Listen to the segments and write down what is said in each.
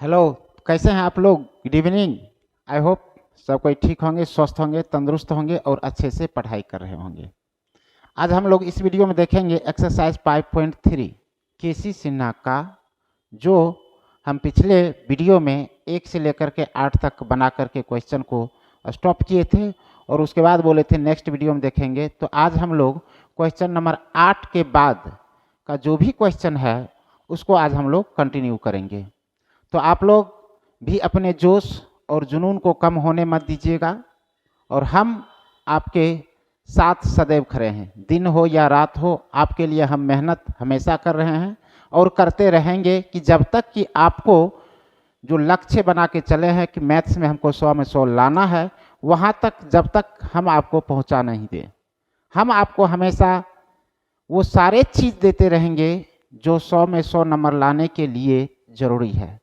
Hello, कैसे हैं आप लोग? Good evening. आई होप सब कोई ठीक होंगे, स्वस्थ होंगे, तंदुरुस्त होंगे और अच्छे से पढ़ाई कर रहे होंगे। आज हम लोग इस वीडियो में देखेंगे एक्सरसाइज 5.3 केसी सिन्हा का, जो हम पिछले वीडियो में 1 से लेकर के 8 तक बना करके क्वेश्चन को स्टॉप किए थे और उसके बाद बोले थे नेक्स्ट वीडियो में देखेंगे। तो आज हम लोग क्वेश्चन नंबर 8 के बाद का जो भी क्वेश्चन है उसको आज हम लोग कंटिन्यू करेंगे। तो आप लोग भी अपने जोश और जुनून को कम होने मत दीजिएगा और हम आपके साथ सदैव खड़े हैं। दिन हो या रात हो, आपके लिए हम मेहनत हमेशा कर रहे हैं और करते रहेंगे कि जब तक कि आपको जो लक्ष्य बना के चले हैं कि मैथ्स में हमको 100 में 100 लाना है, वहाँ तक जब तक हम आपको पहुँचा नहीं दें, हम आपको हमेशा वो सारे चीज़ देते रहेंगे जो 100 में 100 नंबर लाने के लिए ज़रूरी है।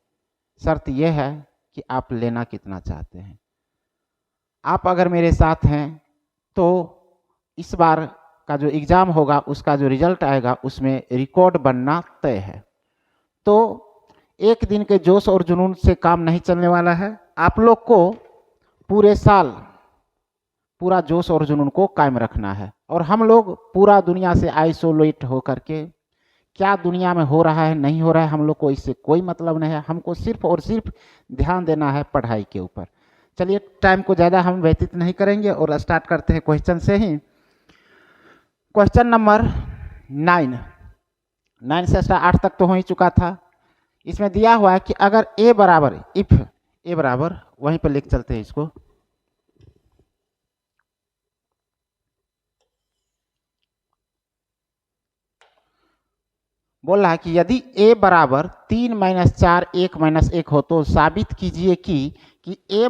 शर्त यह है कि आप लेना कितना चाहते हैं। आप अगर मेरे साथ हैं तो इस बार का जो एग्ज़ाम होगा उसका जो रिजल्ट आएगा उसमें रिकॉर्ड बनना तय है। तो एक दिन के जोश और जुनून से काम नहीं चलने वाला है। आप लोग को पूरे साल पूरा जोश और जुनून को कायम रखना है और हम लोग पूरा दुनिया से आइसोलेट हो करके क्या दुनिया में हो रहा है नहीं हो रहा है हम लोग को इससे कोई मतलब नहीं है। हमको सिर्फ और सिर्फ ध्यान देना है पढ़ाई के ऊपर। चलिए, टाइम को ज़्यादा हम व्यतीत नहीं करेंगे और स्टार्ट करते हैं क्वेश्चन से ही। क्वेश्चन नंबर 9 से 8 तक तो हो ही चुका था। इसमें दिया हुआ है कि अगर ए बराबर इफ ए बराबर, वहीं पर लिख चलते हैं इसको, बोल रहा है कि यदि a बराबर 3 - 4 1 - 1 हो तो साबित कीजिए कि a -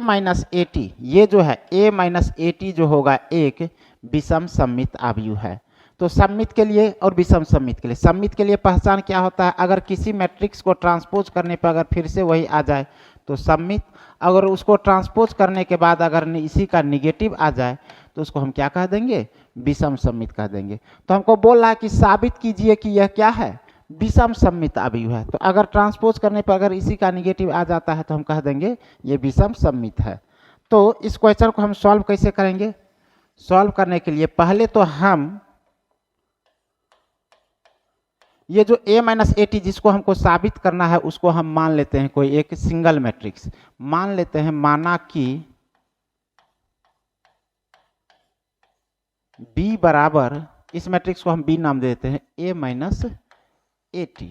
at, ये जो है a - at जो होगा एक विषम सममित आव्यूह है। तो सममित के लिए और विषम सममित के लिए, सममित के लिए पहचान क्या होता है? अगर किसी मैट्रिक्स को ट्रांसपोज करने पर अगर फिर से वही आ जाए तो सममित, अगर उसको ट्रांसपोज करने के बाद अगर इसी का निगेटिव आ जाए तो उसको हम क्या कह देंगे? विषम सममित कह देंगे। तो हमको बोल रहा है कि साबित कीजिए कि यह क्या है? विषम सममित आव्यूह है। तो अगर ट्रांसपोज करने पर अगर इसी का निगेटिव आ जाता है तो हम कह देंगे ये विषम सममित है। तो इस क्वेश्चन को हम सॉल्व कैसे करेंगे? सॉल्व करने के लिए पहले तो हम ये जो a - at जिसको हमको साबित करना है उसको हम मान लेते हैं कोई एक सिंगल मैट्रिक्स मान लेते हैं। माना कि b बराबर, इस मैट्रिक्स को हम b नाम दे देते हैं, a - at।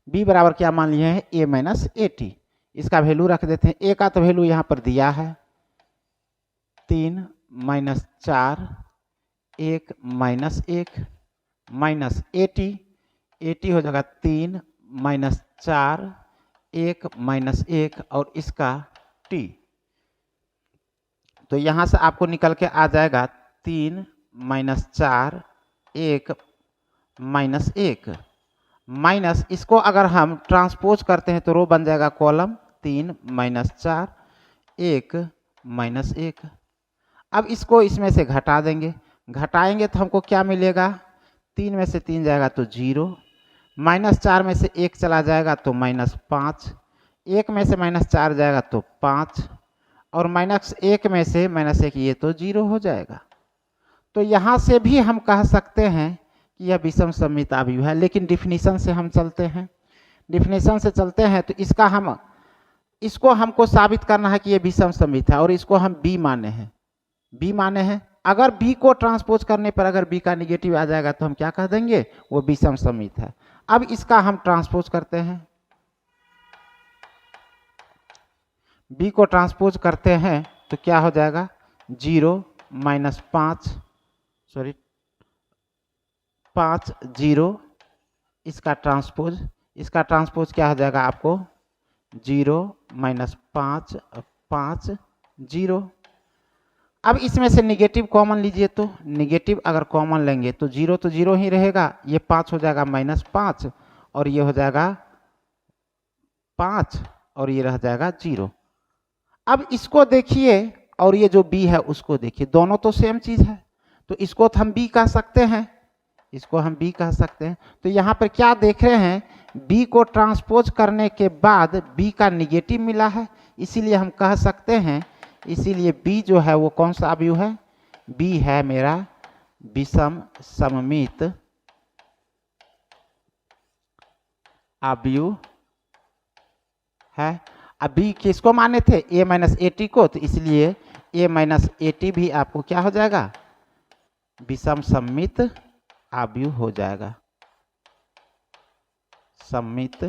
b बराबर क्या मान लिए हैं? a - at। इसका वैल्यू रख देते हैं। a का तो वैल्यू यहाँ पर दिया है 3 - 4 1 - 1 माइनस 80 हो जाएगा 3 - 4 1 - 1 और इसका t। तो यहाँ से आपको निकल के आ जाएगा 3 - 4 1 - 1 माइनस, इसको अगर हम ट्रांसपोज करते हैं तो रो बन जाएगा कॉलम 3 - 4 1 - 1। अब इसको इसमें से घटा देंगे, घटाएंगे तो हमको क्या मिलेगा? 3 में से 3 जाएगा तो 0, -4 में से 1 चला जाएगा तो -5, 1 में से -4 जाएगा तो 5 और -1 में से -1 ये तो 0 हो जाएगा। तो यहाँ से भी हम कह सकते हैं कि यह विषम सममित आव्यूह है। लेकिन डिफिनीशन से हम चलते हैं, डिफिनीशन से चलते हैं तो इसको हमको साबित करना है कि यह विषम सममित है और इसको हम b माने हैं। अगर b को ट्रांसपोज करने पर अगर b का निगेटिव आ जाएगा तो हम क्या कह देंगे? वो विषम सममित है। अब इसका हम ट्रांसपोज करते हैं, b को ट्रांसपोज करते हैं तो क्या हो जाएगा? 0 - 5 0, इसका ट्रांसपोज क्या हो जाएगा आपको? 0 - 5 5 0। अब इसमें से निगेटिव कॉमन लीजिए, तो निगेटिव अगर कॉमन लेंगे तो 0 तो 0 ही रहेगा, ये 5 हो जाएगा -5 और ये हो जाएगा 5 और ये रह जाएगा 0। अब इसको देखिए और ये जो b है उसको देखिए, दोनों तो सेम चीज है तो इसको तो हम b कह सकते हैं। इसको हम बी कह सकते हैं। तो यहाँ पर क्या देख रहे हैं, बी को ट्रांसपोज करने के बाद बी का निगेटिव मिला है, इसीलिए हम कह सकते हैं, इसीलिए बी जो है वो कौन सा अवयव है, बी है मेरा विषम सममित अवयव है। अब बी किसको माने थे, a माइनस ए टी को, तो इसलिए a माइनस ए टी भी आपको क्या हो जाएगा, विषम सममित अवयव हो जाएगा, सममित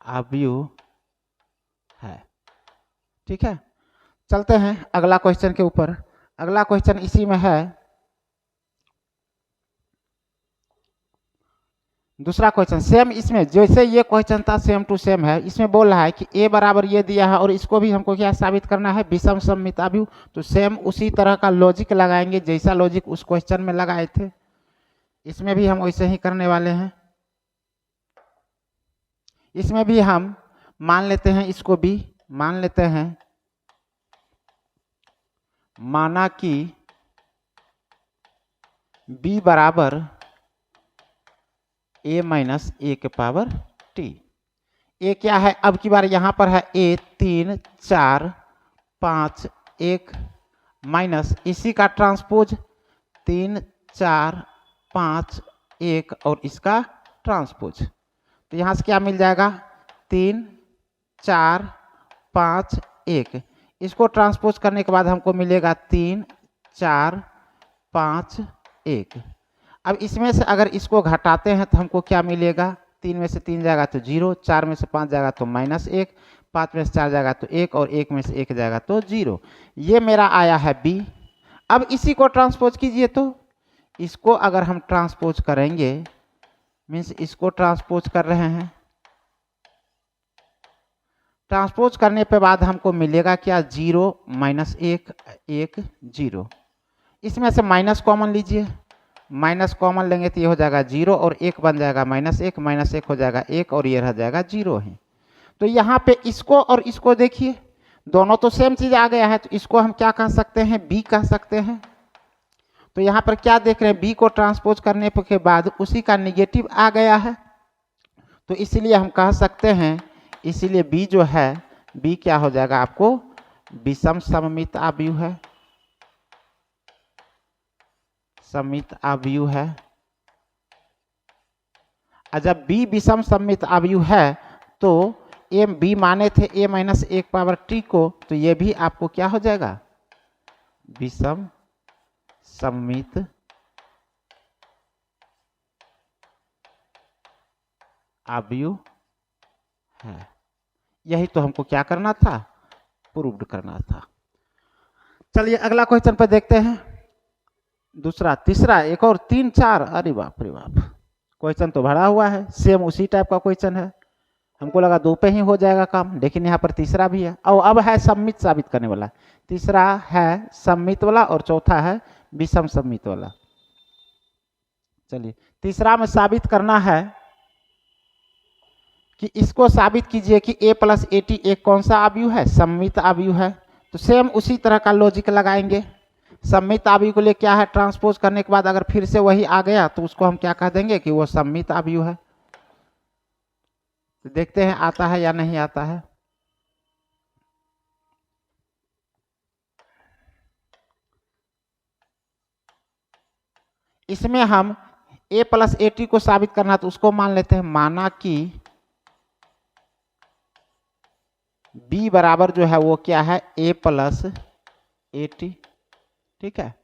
अवयव है। ठीक है, चलते हैं अगला क्वेश्चन के ऊपर। अगला क्वेश्चन इसी में है, दूसरा क्वेश्चन सेम, इसमें जैसे ये क्वेश्चन था सेम टू सेम है। इसमें बोल रहा है कि a बराबर ये दिया है और इसको भी हमको क्या साबित करना है, विषम सममित अवयव। तो सेम उसी तरह का लॉजिक लगाएंगे जैसा लॉजिक उस क्वेश्चन में लगाए थे, इसमें भी हम वैसे ही करने वाले हैं। इसमें भी हम मान लेते हैं, इसको भी मान लेते हैं, माना कि b बराबर a माइनस ए के पावर t। a क्या है, अब की बार यहाँ पर है a 3 4 5 1 माइनस इसी का ट्रांसपोज 3 4 5 1 और इसका ट्रांसपोज। तो यहाँ से क्या मिल जाएगा, 3 4 5 1, इसको ट्रांसपोज करने के बाद हमको मिलेगा 3 4 5 1। अब इसमें से अगर इसको घटाते हैं तो हमको क्या मिलेगा, 3 में से 3 जाएगा तो 0, 4 में से 5 जाएगा तो -1, 5 में से 4 जाएगा तो 1 और 1 में से 1 जाएगा तो 0। ये मेरा आया है b। अब इसी को ट्रांसपोज कीजिए, तो इसको अगर हम ट्रांसपोज करेंगे, मीन्स इसको ट्रांसपोज कर रहे हैं, ट्रांसपोज करने पे बाद हमको मिलेगा क्या, 0 -1 1 0। इसमें से माइनस कॉमन लीजिए, माइनस कॉमन लेंगे तो ये हो जाएगा 0 और 1 बन जाएगा -1, -1 हो जाएगा 1 और ये रह जाएगा 0 है। तो यहाँ पे इसको और इसको देखिए, दोनों तो सेम चीज आ गया है, तो इसको हम क्या कह सकते हैं, b कह सकते हैं। तो यहाँ पर क्या देख रहे हैं, b को ट्रांसपोज करने के बाद उसी का निगेटिव आ गया है, तो इसलिए हम कह सकते हैं, इसीलिए b जो है, b क्या हो जाएगा आपको, विषम सममित अवयव है, सममित अवयव है। जब b विषम सममित अवयव है तो b माने थे a माइनस एक पावर t को, तो ये भी आपको क्या हो जाएगा, विषम सममित अवयव है। यही तो हमको क्या करना था, प्रूव्ड करना था। चलिए अगला क्वेश्चन पर देखते हैं, दूसरा तीसरा एक और 3 4, अरे बाप रे बाप, क्वेश्चन तो भरा हुआ है, सेम उसी टाइप का क्वेश्चन है। हमको लगा 2 पे ही हो जाएगा काम, लेकिन यहाँ पर तीसरा भी है। और अब है सममित साबित करने वाला, तीसरा है सममित वाला और चौथा है विषम सममित वाला। चलिए तीसरा में साबित करना है कि इसको साबित कीजिए कि a प्लस ए टी एक कौन सा अवयव है, सममित अवयव है। तो सेम उसी तरह का लॉजिक लगाएंगे, सममित अवयव को लिए क्या है, ट्रांसपोज करने के बाद अगर फिर से वही आ गया तो उसको हम क्या कह देंगे कि वो सममित अवयव है। तो देखते हैं आता है या नहीं आता है। इसमें हम a प्लस ए टी को साबित करना, तो उसको मान लेते हैं, माना कि b बराबर जो है वो क्या है, a प्लस ए टी। ठीक है,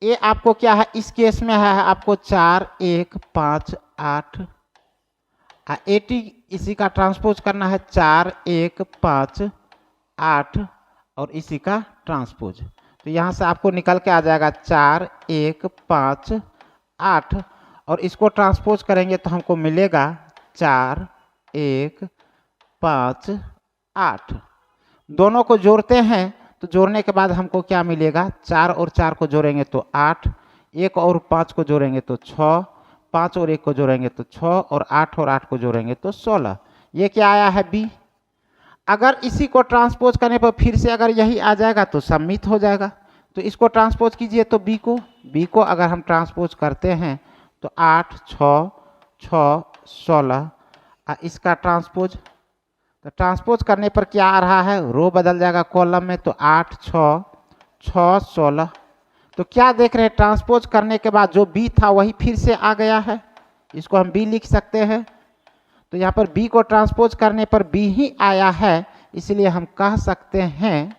a आपको क्या है, इस केस में है आपको 4 1 5 8, ए टी इसी का ट्रांसपोज करना है 4 1 5 8 और इसी का ट्रांसपोज। तो यहाँ से आपको निकल के आ जाएगा 4 1 5 8 और इसको ट्रांसपोज करेंगे तो हमको मिलेगा 4 1 5 8। दोनों को जोड़ते हैं तो जोड़ने के बाद हमको क्या मिलेगा, 4 और 4 को जोड़ेंगे तो 8, 1 और 5 को जोड़ेंगे तो 6, 5 और 1 को जोड़ेंगे तो 6 और 8 और 8 को जोड़ेंगे तो 16। ये क्या आया है b। अगर इसी को ट्रांसपोज करने पर फिर से अगर यही आ जाएगा तो सममित हो जाएगा। तो इसको ट्रांसपोज कीजिए, तो बी को अगर हम ट्रांसपोज करते हैं तो 8 6 6 16, इसका ट्रांसपोज, तो ट्रांसपोज करने पर क्या आ रहा है, रो बदल जाएगा कॉलम में, तो 8 6 6 16। तो क्या देख रहे हैं, ट्रांसपोज करने के बाद जो बी था वही फिर से आ गया है, इसको हम बी लिख सकते हैं। तो यहाँ पर बी को ट्रांसपोज करने पर बी ही आया है, इसलिए हम कह सकते हैं,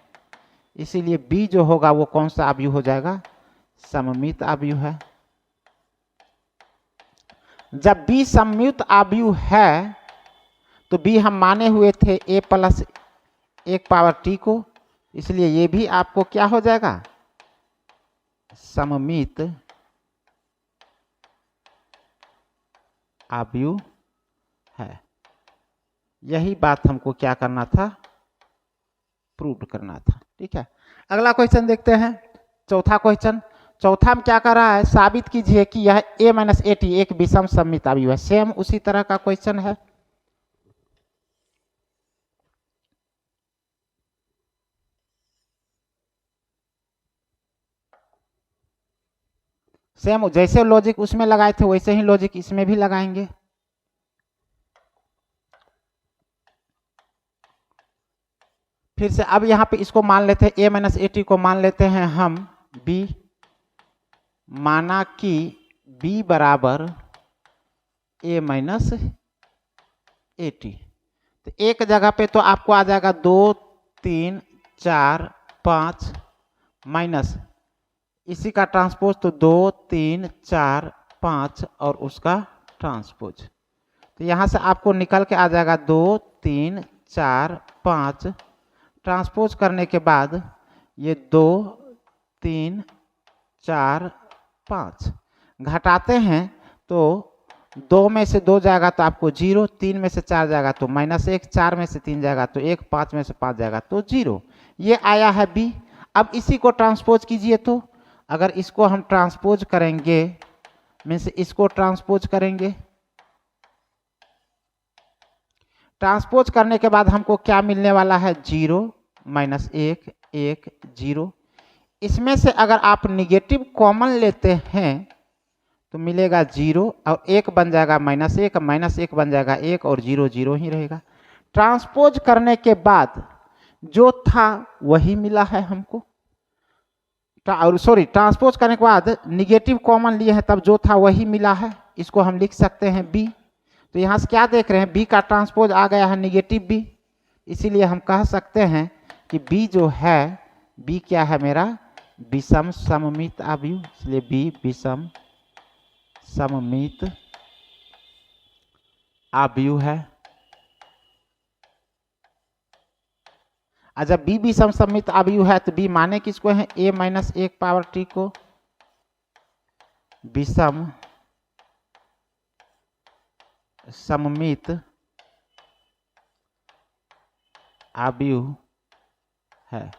इसीलिए बी जो होगा वो कौन सा अवयव हो जाएगा, सममित अवयव है। जब बी सममित अवयव है तो बी हम माने हुए थे a प्लस 1 पावर t को, इसलिए ये भी आपको क्या हो जाएगा, सममित अवयव है। यही बात हमको क्या करना था, प्रूव करना था। ठीक है, अगला क्वेश्चन देखते हैं, चौथा क्वेश्चन। चौथा में क्या कर रहा है, साबित कीजिए कि यह a माइनस ए टी एक विषम सममित अवयव है। सेम उसी तरह का क्वेश्चन है। सेम जैसे लॉजिक उसमें लगाए थे वैसे ही लॉजिक इसमें भी लगाएंगे। फिर से अब यहाँ पे इसको मान लेते हैं a माइनस ए टी को मान लेते हैं हम b, माना कि b बराबर a माइनस ए टी। तो एक जगह पे तो आपको आ जाएगा 2 3 4 5 माइनस इसी का ट्रांसपोज, तो 2 3 4 5 और उसका ट्रांसपोज। तो यहाँ से आपको निकल के आ जाएगा 2 3 4 5, ट्रांसपोज करने के बाद ये 2 3 4 5 घटाते हैं तो 2 में से 2 जाएगा तो आपको 0, 3 में से 4 जाएगा तो -1, 4 में से 3 जाएगा तो 1, 5 में से 5 जाएगा तो 0। ये आया है बी। अब इसी को ट्रांसपोज कीजिए, तो अगर इसको हम ट्रांसपोज करेंगे, मीन्स इसको ट्रांसपोज करेंगे, ट्रांसपोज करने के बाद हमको क्या मिलने वाला है, 0 -1 1 0। इसमें से अगर आप निगेटिव कॉमन लेते हैं तो मिलेगा 0 और 1 बन जाएगा -1 बन जाएगा 1 और 0 0 ही रहेगा। ट्रांसपोज करने के बाद जो था वही मिला है हमको, और सॉरी ट्रांसपोज करने के बाद निगेटिव कॉमन लिए हैं तब जो था वही मिला है, इसको हम लिख सकते हैं बी। तो यहाँ से क्या देख रहे हैं, बी का ट्रांसपोज आ गया है निगेटिव बी, इसीलिए हम कह सकते हैं कि बी जो है, बी क्या है मेरा, विषम सममित अवयव, इसलिए बी विषम सममित अवयव है। जब बी विषम सममित अवयव है तो बी माने किसको है, a माइनस 1 पावर t को विषम सममित अवयव है।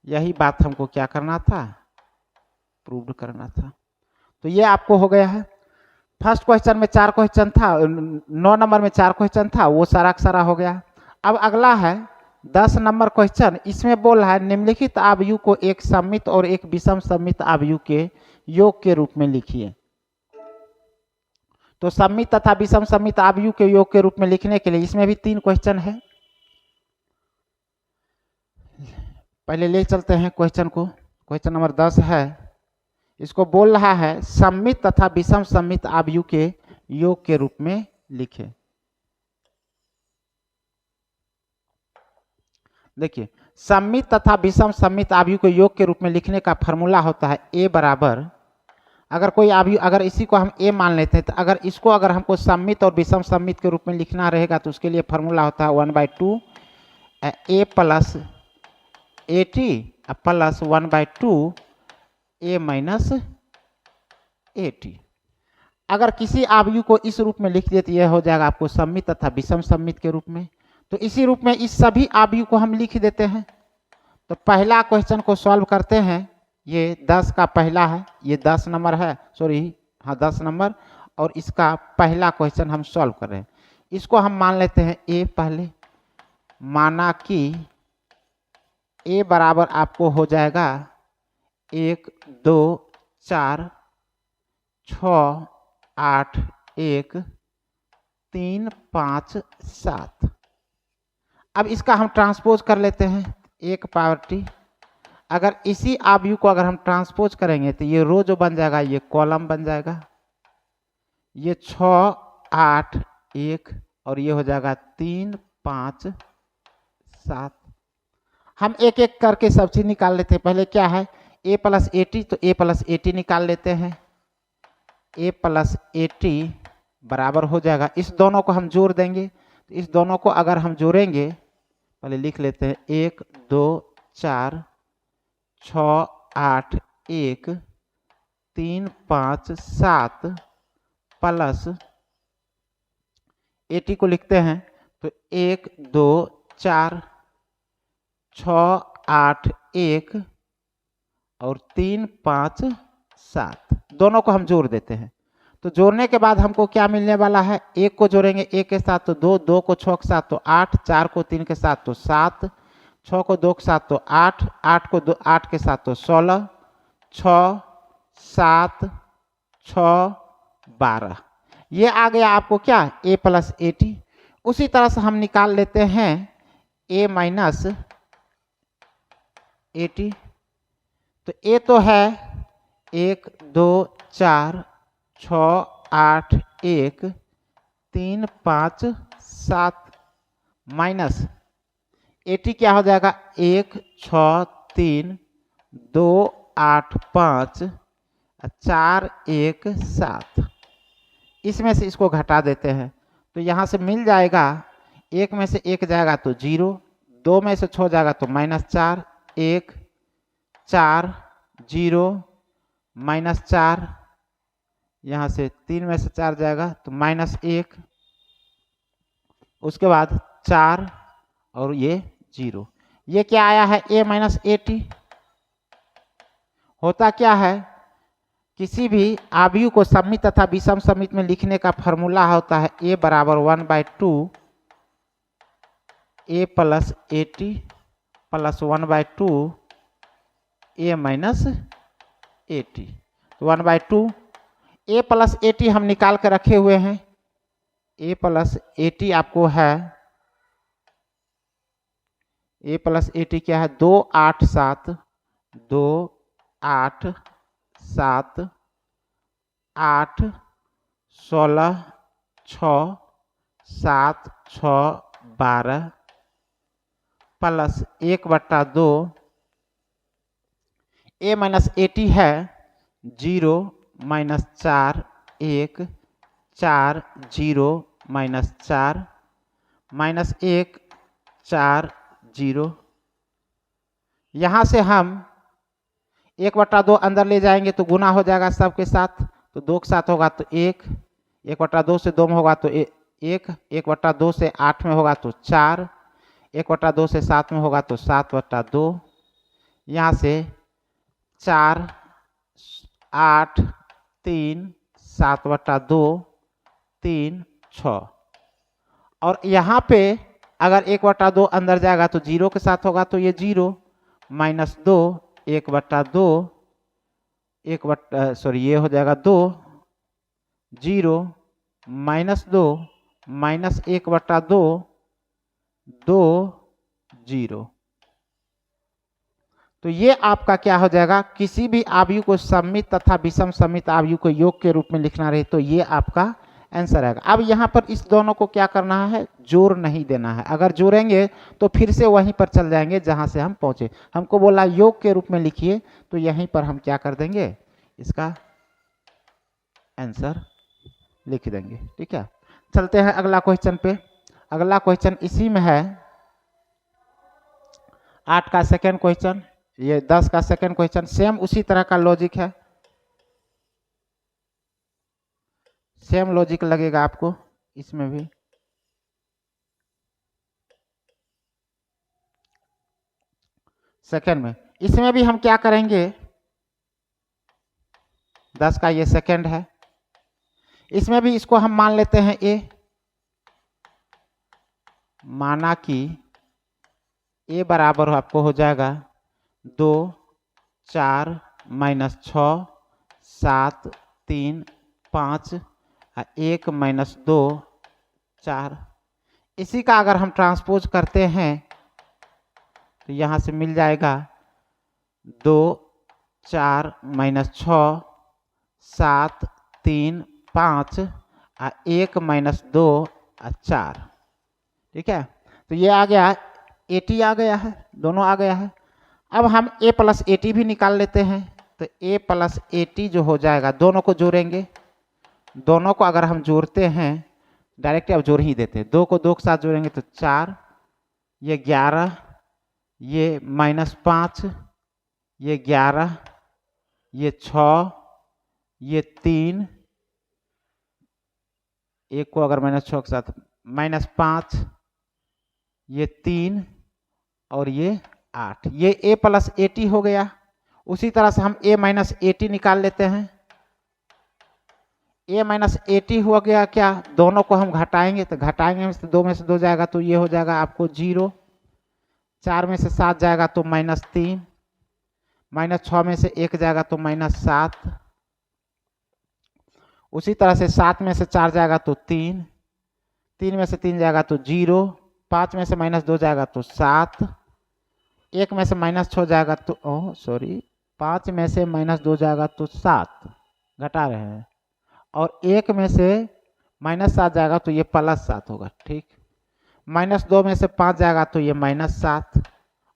यही बात हमको क्या करना था, प्रूव करना था। तो ये आपको हो गया है। फर्स्ट क्वेश्चन में 4 क्वेश्चन था, 9 नंबर में 4 क्वेश्चन था, वो सारा का सारा हो गया। अब अगला है 10 नंबर क्वेश्चन। इसमें बोल रहा है निम्नलिखित अवयव को एक सममित और एक विषम सममित अवयव के योग के रूप में लिखिए। तो सममित तथा विषम सममित अवयव के योग के रूप में लिखने के लिए इसमें भी 3 क्वेश्चन है। पहले ले चलते हैं क्वेश्चन को। क्वेश्चन नंबर 10 है, इसको बोल रहा है सममित तथा विषम सममित अवयव के योग के रूप में लिखे। देखिए, सममित तथा विषम सममित अवयव के योग के रूप में लिखने का फॉर्मूला होता है a बराबर, अगर कोई अवयव, अगर इसी को हम a मान लेते हैं, तो अगर इसको अगर हमको सममित और विषम सममित के रूप में लिखना रहेगा तो उसके लिए फॉर्मूला होता है 1/2 a plus A T plus 1/2 a minus A T. अगर किसी अवयव को इस रूप में लिख दिए तो यह हो जाएगा आपको सममित तथा विषम सममित के रूप में। तो इसी रूप में इस सभी अवयव को हम लिख देते हैं। तो पहला क्वेश्चन को सॉल्व करते हैं। ये 10 का पहला है, ये 10 नंबर है, सॉरी हाँ 10 नंबर, और इसका पहला क्वेश्चन हम सॉल्व कर रहे हैं। इसको हम मान लेते हैं a पहले, माना कि a बराबर आपको हो जाएगा 1 2 4 6 8 1 3 5 7। अब इसका हम ट्रांसपोज कर लेते हैं, 1 पावर टी। अगर इसी आव्यूह को अगर हम ट्रांसपोज करेंगे तो ये रो जो बन जाएगा ये कॉलम बन जाएगा, ये 6 8 1 और ये हो जाएगा 3 5 7। हम एक एक करके सब चीज निकाल लेते हैं। पहले क्या है a प्लस ए टी, तो a प्लस ए टी निकाल लेते हैं। a प्लस ए टी बराबर हो जाएगा, इस दोनों को हम जोड़ देंगे। तो इस दोनों को अगर हम जोड़ेंगे, पहले लिख लेते हैं 1 2 4 6 8 1 3 5 7 प्लस 80 को लिखते हैं तो 1 2 4 6 8 1 और 3 5 7, दोनों को हम जोड़ देते हैं। तो जोड़ने के बाद हमको क्या मिलने वाला है, 1 को जोड़ेंगे 1 के साथ तो 2, 2 को 6 के साथ तो 8, 4 को 3 के साथ तो 7, 6 को 2 के साथ तो 8, 8 को 8 के साथ तो 16, 6 7 6 12। ये आ गया आपको क्या, a प्लस ए टी। उसी तरह से हम निकाल लेते हैं a माइनस ए टी। तो a तो है 1 2 4 6 8 1 3 5 7 माइनस ए टी क्या हो जाएगा 1 6 3 2 8 5 4 1 7। इसमें से इसको घटा देते हैं तो यहाँ से मिल जाएगा, 1 में से 1 जाएगा तो 0, 2 में से 6 जाएगा तो -4, 1 4 0 -4, यहाँ से 3 में से 4 जाएगा तो -1, उसके बाद 4 और ये 0। ये क्या आया है a माइनस ए टी। होता क्या है, किसी भी आव्यूह को सममित तथा विषम सममित में लिखने का फॉर्मूला होता है a बराबर 1/2 a plus A T plus 1/2 a minus A T. तो 1/2 a प्लस ए टी हम निकाल कर रखे हुए हैं। a प्लस ए टी आपको है, a प्लस ए टी क्या है 2 8 7 2 8 7 8 16 6 7 6 12 plus 1/2 a minus A T है 0 -4 1 4 0 -4 -1 4 0। यहाँ से हम 1/2 अंदर ले जाएंगे तो गुना हो जाएगा सबके साथ, तो 2 के साथ होगा तो 1, 1/2 से 2 में होगा तो 1, 1/2 से 8 में होगा तो 4, 1/2 से 7 में होगा तो 7/2। यहाँ से 4 8 3 7/2 3 6। और यहाँ पे अगर 1/2 अंदर जाएगा तो 0 के साथ होगा तो ये 0, -2 1/2 ये हो जाएगा 2 0 -2 -1/2 2 0। तो ये आपका क्या हो जाएगा, किसी भी आव्यूह को सममित तथा विषम सममित आव्यूह को योग के रूप में लिखना रहे तो ये आपका आंसर आएगा। अब यहाँ पर इस दोनों को क्या करना है, जोड़ नहीं देना है। अगर जोड़ेंगे तो फिर से वहीं पर चल जाएंगे जहां से हम पहुंचे। हमको बोला योग के रूप में लिखिए, तो यहीं पर हम क्या कर देंगे, इसका आंसर लिख देंगे। ठीक है, चलते हैं अगला क्वेश्चन पे। अगला क्वेश्चन इसी में है 8 का सेकेंड क्वेश्चन, ये 10 का सेकेंड क्वेश्चन, सेम उसी तरह का लॉजिक है, सेम लॉजिक लगेगा आपको इसमें भी। सेकेंड में इसमें भी हम क्या करेंगे, 10 का ये सेकेंड है, इसमें भी इसको हम मान लेते हैं a। माना कि a बराबर आपको हो जाएगा 2 4 माइनस 6, 7, 3, 5, 1 माइनस 2, 4। इसी का अगर हम ट्रांसपोज करते हैं तो यहाँ से मिल जाएगा 2, 4 माइनस 6, 7, 3, 5, 1 माइनस 2, 4। ठीक है, तो ये आ गया 80 आ गया है, दोनों आ गया है। अब हम a प्लस 80 भी निकाल लेते हैं, तो a प्लस 80 जो हो जाएगा, दोनों को जोड़ेंगे। दोनों को अगर हम जोड़ते हैं, डायरेक्ट अब जोड़ ही देते हैं, 2 को 2 के साथ जोड़ेंगे तो 4, ये 11, ये माइनस 5, ये 11, ये 6, ये 3, एक को अगर माइनस 6 के साथ माइनस 5, ये 3 और ये 8, ये a प्लस 80 हो गया। उसी तरह से हम a माइनस 80 निकाल लेते हैं। a माइनस 80 हो गया क्या, दोनों को हम घटाएंगे तो घटाएंगे तो 2 में से 2 जाएगा तो ये हो जाएगा आपको 0, 4 में से 7 जाएगा तो माइनस 3, माइनस 6 में से 1 जाएगा तो माइनस 7, उसी तरह से 7 में से 4 जाएगा तो 3, 3 में से 3 जाएगा तो 0, 5 में से माइनस 2 जाएगा तो 7, 1 में से माइनस 6 जाएगा तो 5 में से माइनस 2 जाएगा तो 7, घटा रहे हैं, और 1 में से माइनस 7 जाएगा तो ये प्लस 7 होगा। ठीक, माइनस 2 में से 5 जाएगा तो ये माइनस 7,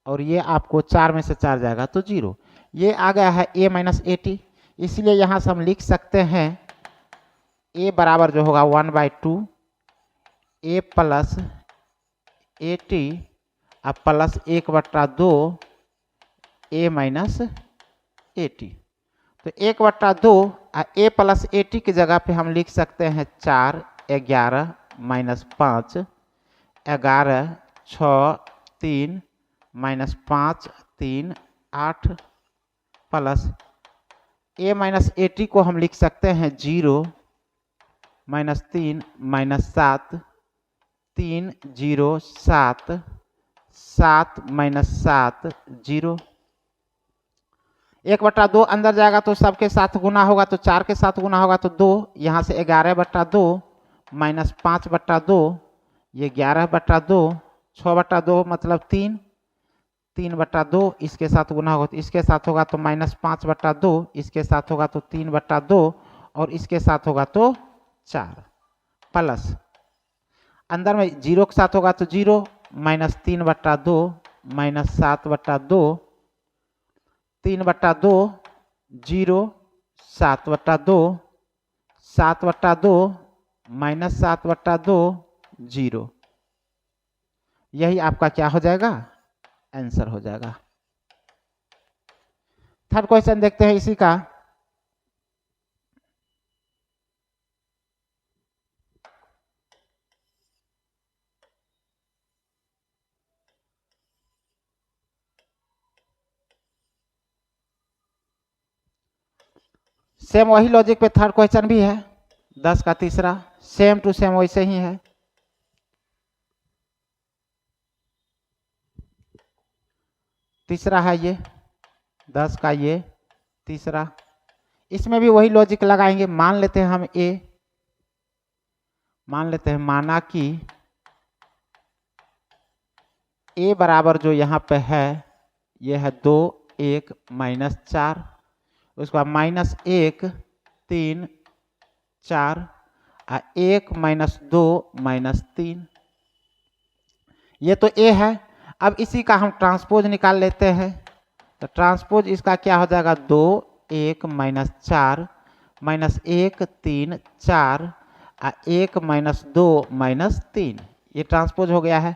और ये आपको 4 में से 4 जाएगा तो 0। ये आ गया है a माइनस 80। इसलिए यहाँ से हम लिख सकते हैं a बराबर जो होगा 1/2 a प्लस 80 अब प्लस 1/2 a माइनस 80। तो 1/2 a प्लस 80 की जगह पे हम लिख सकते हैं 4, 11 minus 5, 11, 6, 3 minus 5, 3, 8 plus a minus 80 को हम लिख सकते हैं 0 माइनस 3 माइनस 7, 3, 0, 7, 7 माइनस 7, 0। 1/2 अंदर जाएगा तो सबके साथ गुना होगा तो 4 के साथ गुना होगा तो 2, यहाँ से 11/2 माइनस 5/2, ये 11/2, 6/2 मतलब 3, 3/2 इसके साथ गुना होगा तो इसके साथ होगा तो माइनस 5/2, इसके साथ होगा तो 3/2 और इसके साथ होगा तो 4, प्लस अंदर में 0 के साथ होगा तो 0 माइनस 3/2 माइनस 7/2, 3/2 0, 7/2, 7/2 माइनस 7/2 0। यही आपका क्या हो जाएगा, आंसर हो जाएगा। थर्ड क्वेश्चन देखते हैं इसी का। सेम वही लॉजिक पे थर्ड क्वेश्चन भी है, 10 का तीसरा, सेम टू सेम वैसे ही है। तीसरा है ये 10 का, ये तीसरा, इसमें भी वही लॉजिक लगाएंगे। मान लेते हैं हम a, मान लेते हैं, माना कि a बराबर जो यहाँ पे है ये है 2, 1 माइनस 4, उसके बाद माइनस 1, 3, 4, 1 माइनस 2 माइनस 3, ये तो a है। अब इसी का हम ट्रांसपोज निकाल लेते हैं, तो ट्रांसपोज इसका क्या हो जाएगा, 2, 1 माइनस 4 माइनस 1, 3, 4, 1 माइनस 2 माइनस 3, ये ट्रांसपोज हो गया है।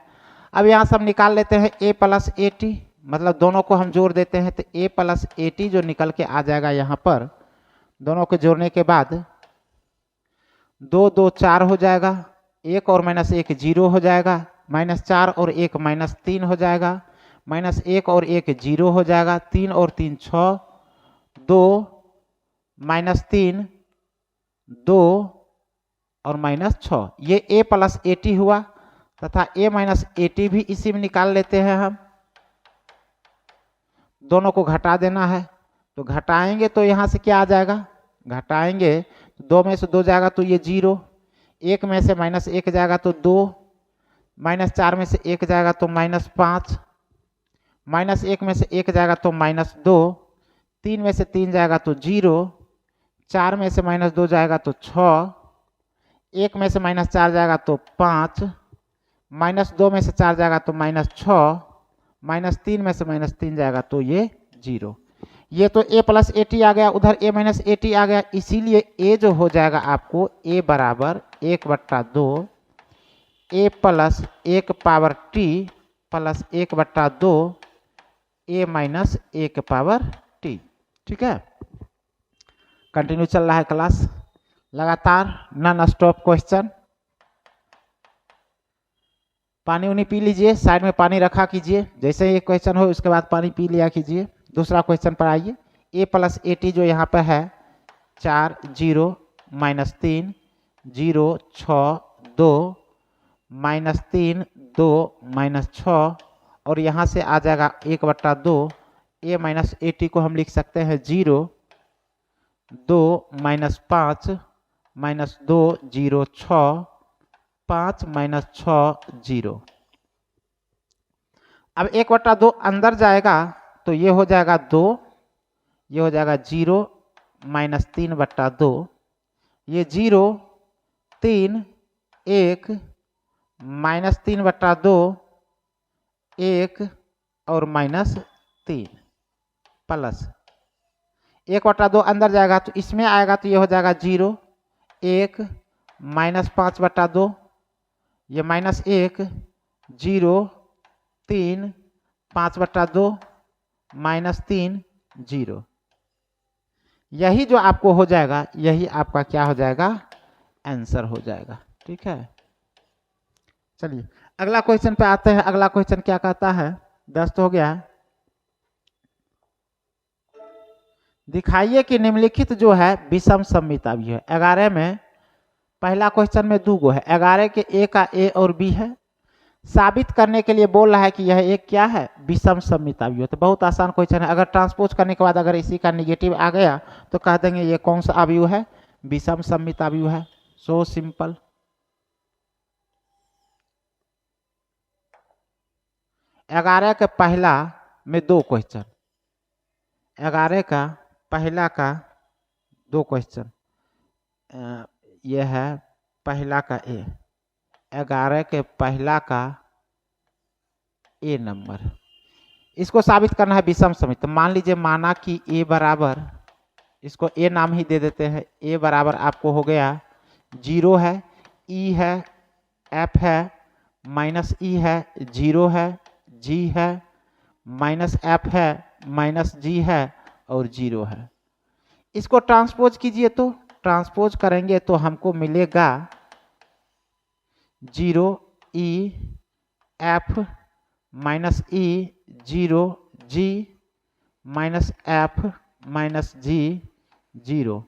अब यहाँ से हम निकाल लेते हैं a प्लस 80, मतलब दोनों को हम जोड़ देते हैं तो a प्लस 80 जो निकल के आ जाएगा यहाँ पर, दोनों को जोड़ने के बाद 2, 2 4 हो जाएगा, 1 और माइनस 1 0 हो जाएगा, माइनस 4 और 1 माइनस 3 हो जाएगा, माइनस 1 और 1 0 हो जाएगा, 3 और 3 6, 2 माइनस 3 2 और माइनस 6, ये a प्लस 80 हुआ, तथा a माइनस 80 भी इसी में निकाल लेते हैं हम। दोनों को घटा देना है तो घटाएंगे तो यहाँ से क्या आ जाएगा, घटाएंगे तो 2 में से 2 जाएगा तो ये 0, 1 में से -1 जाएगा तो 2, -4 में से 1 जाएगा तो -5, -1 में से 1 जाएगा तो -2, 3 में से 3 जाएगा तो 0, 4 में से -2 जाएगा तो 6, 1 में से -4 जाएगा तो 5, -2 में से 4 जाएगा तो -6, -3 में से -3 जाएगा तो ये 0। ये तो a + at आ गया, उधर a - at आ गया, इसीलिए a जो हो जाएगा आपको a बराबर 1/2 a + 1 power t + 1/2 a - 1 power t। ठीक है, कंटिन्यू चल रहा है क्लास लगातार, नॉन स्टॉप क्वेश्चन। पानी उनी पी लीजिए, साइड में पानी रखा कीजिए, जैसे ये क्वेश्चन हो उसके बाद पानी पी लिया कीजिए। दूसरा क्वेश्चन पर आइए, a + at जो यहाँ पर है 4 0 -3 0 6 2 -3 2 -6 और यहाँ से आ जाएगा 1/2 a - at को हम लिख सकते हैं 0 2 -5 -2 0 6 5 -6 0। अब 1/2 अंदर जाएगा तो ये हो जाएगा 2, ये हो जाएगा 0 -3/2, ये 0 3 1 -3/2 1 और -3 प्लस 1/2 अंदर जाएगा तो इसमें आएगा तो ये हो जाएगा 0 1 -5/2, ये -1 0 3 5/2 -3 0। यही जो आपको हो जाएगा, यही आपका क्या हो जाएगा, आंसर हो जाएगा। ठीक है, चलिए अगला क्वेश्चन पे आते हैं। अगला क्वेश्चन क्या कहता है, 10 तो हो गया। दिखाइए कि निम्नलिखित जो है विषम सममित अवयव है। 11 में पहला क्वेश्चन में 2 गो है, 11 के a का a और b है। साबित करने के लिए बोल रहा है कि यह एक क्या है, विषम सममित अवयव। तो बहुत आसान क्वेश्चन है। अगर ट्रांसपोज करने के बाद अगर इसी का निगेटिव आ गया तो कह देंगे ये कौन सा अवयव है, विषम सममित अवयव है। So simple. ग्यारह के पहला में 2 क्वेश्चन, 11 का पहला का 2 क्वेश्चन, यह है पहला का ए, 11 के पहला का ए नंबर, इसको साबित करना है विषम सममित। तो मान लीजिए माना कि ए बराबर, इसको ए नाम ही दे देते हैं, ए बराबर आपको हो गया 0 है, ई है, एफ है, -ई है, 0 है, जी है, -एफ है, -जी है और 0 है। इसको ट्रांसपोज कीजिए, तो ट्रांसपोज करेंगे तो हमको मिलेगा 0 ई एफ -ई 0 जी -एफ -जी 0।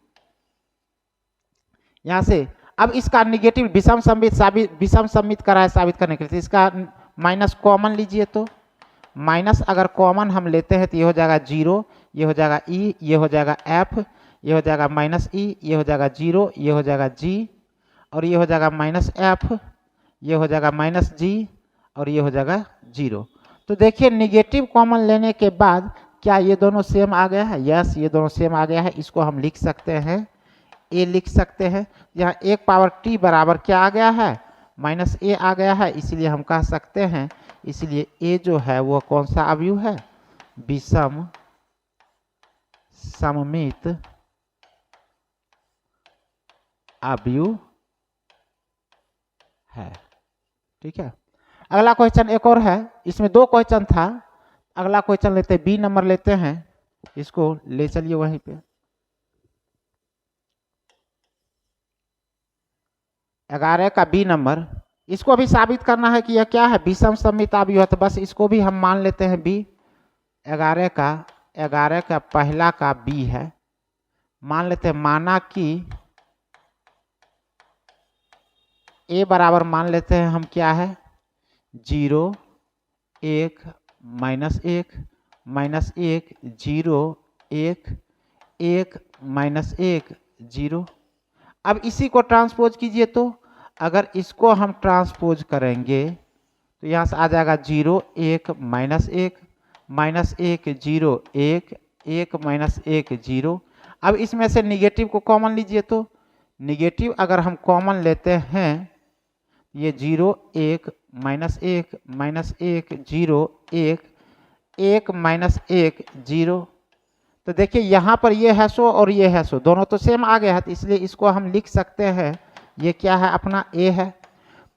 यहां से अब इसका निगेटिव विषम सममित करा है साबित करने के लिए, इसका माइनस कॉमन लीजिए। तो माइनस अगर कॉमन हम लेते हैं तो ये हो जाएगा 0, ये हो जाएगा ई, ये हो जाएगा एफ, ये हो जाएगा -ई, ये हो जाएगा 0, ये हो जाएगा जी और ये हो जाएगा -एफ, ये हो जाएगा -जी और ये हो जाएगा 0। तो देखिए निगेटिव कॉमन लेने के बाद क्या ये दोनों सेम आ गया है? यस, ये दोनों सेम आ गया है। इसको हम लिख सकते हैं, ए लिख सकते हैं। यहाँ 1 पावर टी बराबर क्या आ गया है, -a आ गया है, इसलिए हम कह सकते हैं, इसलिए ए जो है वो कौन सा अवयव है, विषम सममित अवयव है। ठीक है, अगला क्वेश्चन एक और है, इसमें 2 क्वेश्चन था। अगला क्वेश्चन लेते हैं, बी नंबर लेते हैं, इसको ले चलिए वहीं पे। 11 का बी नंबर, इसको भी साबित करना है कि यह क्या है, विषम सममित अवयव है। तो बस इसको भी हम मान लेते हैं बी। 11 का पहला का बी है, मान लेते हैं। माना कि ए बराबर मान लेते हैं हम क्या है, 0 1 -1 -1 0 1, 1 माइनस 1 0। अब इसी को ट्रांसपोज कीजिए, तो अगर इसको हम ट्रांसपोज करेंगे तो यहाँ से आ जाएगा 0 1 माइनस 1 माइनस 1 0 1 1 माइनस 1 0। अब इसमें से निगेटिव को कॉमन लीजिए, तो निगेटिव अगर हम कॉमन लेते हैं, ये 0 1 माइनस 1 माइनस 1 0 1 1 माइनस 1 0। तो देखिए यहाँ पर ये है 100 और ये है 100, दोनों तो सेम आ गया है, तो इसलिए इसको हम लिख सकते हैं, ये क्या है, अपना ए है।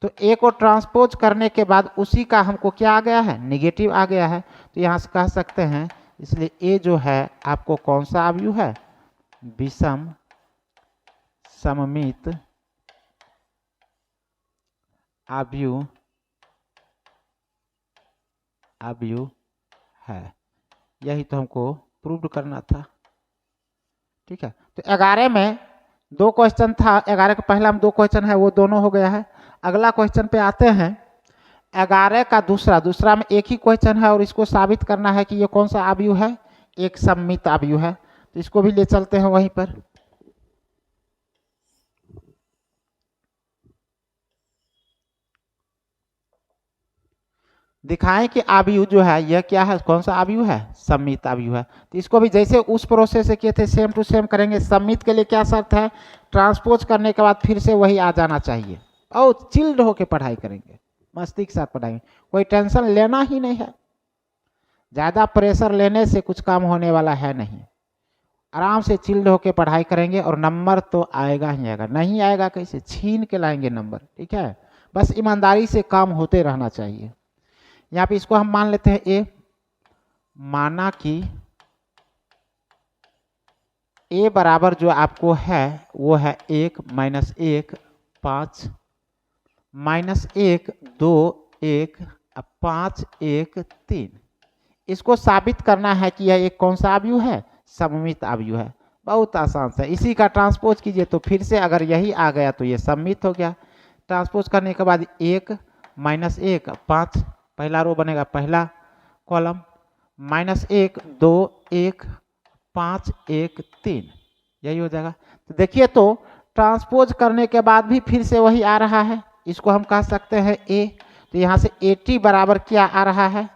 तो ए को ट्रांसपोज करने के बाद उसी का हमको क्या आ गया है, निगेटिव आ गया है, तो यहाँ से कह सकते हैं, इसलिए ए जो है आपको कौन सा अवयव है, विषम सममित अवयव है। यही तो हमको प्रूव करना था। ठीक है, तो 11 में 2 क्वेश्चन था, 11 का पहला में 2 क्वेश्चन है, वो दोनों हो गया है। अगला क्वेश्चन पे आते हैं, 11 का दूसरा में एक ही क्वेश्चन है और इसको साबित करना है कि ये कौन सा अवयव है, एक सममित अवयव है। तो इसको भी ले चलते हैं वहीं पर। दिखाएं कि अवयव जो है यह क्या है, कौन सा अवयव है, सममित अवयव है। तो इसको भी जैसे उस प्रोसेस से किए थे सेम टू सेम करेंगे। सममित के लिए क्या शर्त है, ट्रांसपोज करने के बाद फिर से वही आ जाना चाहिए और चिल्ड होके पढ़ाई करेंगे, मस्ती के साथ पढ़ाएंगे, कोई टेंशन लेना ही नहीं है। ज़्यादा प्रेशर लेने से कुछ काम होने वाला है नहीं। आराम से चिल्ड होके पढ़ाई करेंगे और नंबर तो आएगा ही आएगा, नहीं आएगा कैसे, छीन के लाएंगे नंबर। ठीक है, बस ईमानदारी से काम होते रहना चाहिए। यहाँ पे इसको हम मान लेते हैं ए, माना कि ए बराबर जो आपको है वो है 1 माइनस 1 5 माइनस 1 2 1 5 1 3। इसको साबित करना है कि यह एक कौन सा अवयव है, सममित अवयव है। बहुत आसान है, इसी का ट्रांसपोज कीजिए तो फिर से अगर यही आ गया तो ये सममित हो गया। ट्रांसपोज करने के बाद 1 माइनस 1 5, पहला रो बनेगा पहला कॉलम, माइनस 1 2 1 5 1 3, यही हो जाएगा। तो देखिए, तो ट्रांसपोज करने के बाद भी फिर से वही आ रहा है, इसको हम कह सकते हैं ए। तो यहाँ से 80 बराबर क्या आ रहा है,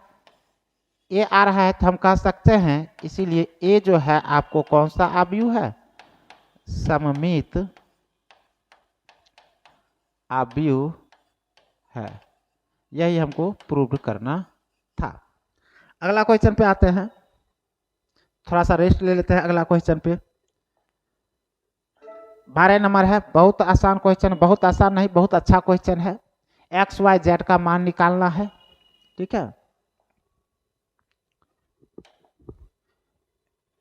ए आ रहा है, तो हम कह सकते हैं, इसीलिए ए जो है आपको कौन सा अवयव है, सममित अवयव है। यही हमको प्रूव करना था। अगला क्वेश्चन पे आते हैं, थोड़ा सा रेस्ट ले लेते हैं। अगला क्वेश्चन पे 12 नंबर है, बहुत आसान क्वेश्चन, बहुत आसान नहीं, बहुत अच्छा क्वेश्चन है। एक्स वाई जेड का मान निकालना है। ठीक है,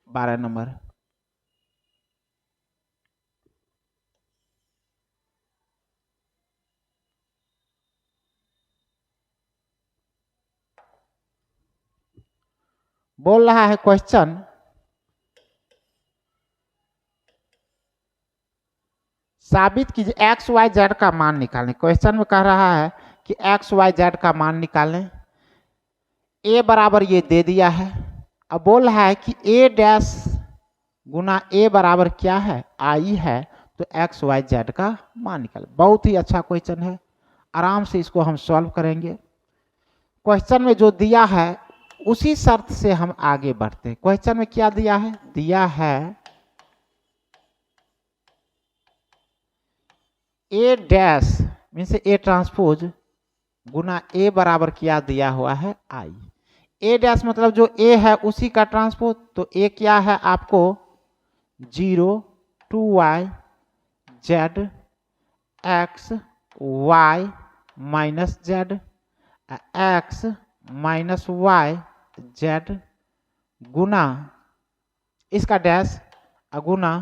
12 नंबर। बोल रहा है क्वेश्चन, साबित कीजिए एक्स वाई जेड का मान निकालें। क्वेश्चन में कह रहा है कि एक्स वाई जेड का मान निकालें। ए बराबर ये दे दिया है। अब बोल रहा है कि ए डैश गुना ए बराबर क्या है, आई है, तो एक्स वाई जेड का मान निकालें। बहुत ही अच्छा क्वेश्चन है, आराम से इसको हम सॉल्व करेंगे। क्वेश्चन में जो दिया है उसी शर्त से हम आगे बढ़ते हैं। क्वेश्चन में क्या दिया है, दिया है ए डैश मीन्स ए ट्रांसपोज गुना ए बराबर क्या दिया हुआ है, आई। ए डैश मतलब जो ए है उसी का ट्रांसपोज, तो ए क्या है आपको 0 2y z x Y minus Z x minus Y z गुना इसका डैश गुना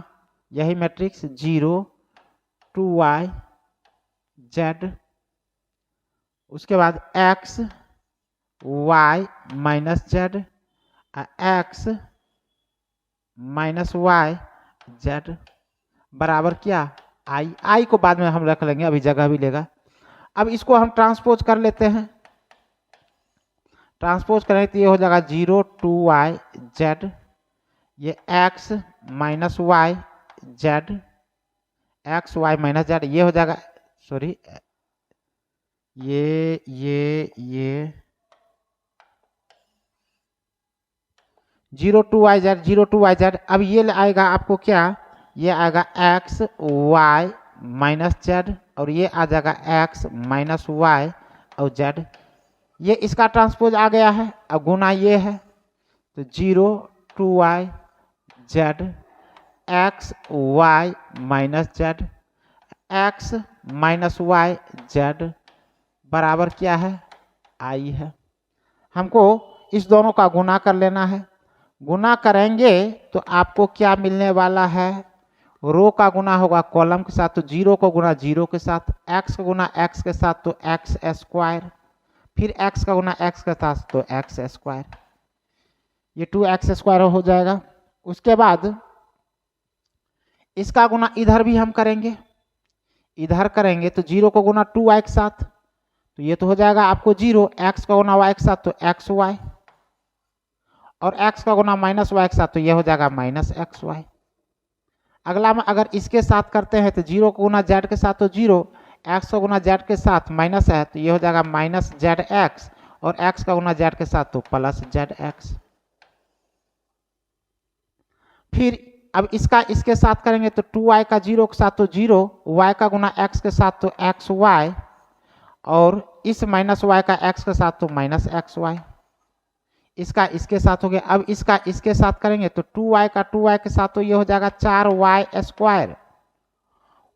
यही मैट्रिक्स 0 2y जेड, उसके बाद X Y minus Z x minus Y Z बराबर क्या, आई। आई को बाद में हम रख लेंगे, अभी जगह भी लेगा। अब इसको हम ट्रांसपोज कर लेते हैं। ट्रांसपोज करें तो ये हो जाएगा 0 2y जेड ये x minus Y Z, x Y minus Z, ये हो जाएगा, सॉरी ये 0 टू वाई जेड। अब ये आएगा आपको क्या, ये आएगा एक्स वाई माइनस जेड, और ये आ जाएगा एक्स माइनस वाई और जेड। ये इसका ट्रांसपोज आ गया है। अब गुना ये है तो 0 two Y Z x Y minus Z, x minus Y Z बराबर क्या है, आई है। हमको इस दोनों का गुना कर लेना है। गुना करेंगे तो आपको क्या मिलने वाला है, रो का गुना होगा कॉलम के साथ, तो 0 को गुना 0 के साथ, x का गुना x के साथ तो एक्स स्क्वायर, फिर x का गुना x के साथ तो एक्स स्क्वायर, ये 2x स्क्वायर हो जाएगा। उसके बाद इसका गुना इधर भी हम करेंगे, इधर करेंगे तो 0 को गुना 2y के साथ, तो ये तो हो जाएगा आपको 0, x का गुना y के साथ तो एक्स वाई, और x का गुना माइनस वाई के साथ तो ये हो जाएगा माइनस एक्स वाई। अगला में अगर इसके साथ करते हैं तो 0 को गुना जेड के साथ तो 0, x का गुना जेड के साथ माइनस है तो ये हो जाएगा माइनस जेड एक्स, और x का गुना जेड के साथ तो प्लस जेड एक्स। फिर अब इसका इसके साथ करेंगे तो 2y का 0 के साथ तो 0, y का गुना x के साथ तो एक्स वाई, और इस माइनस y का x के साथ तो माइनस एक्स वाई। इसका इसके साथ हो गया। अब इसका इसके साथ करेंगे तो 2y का 2y के साथ तो ये हो जाएगा 4y स्क्वायर,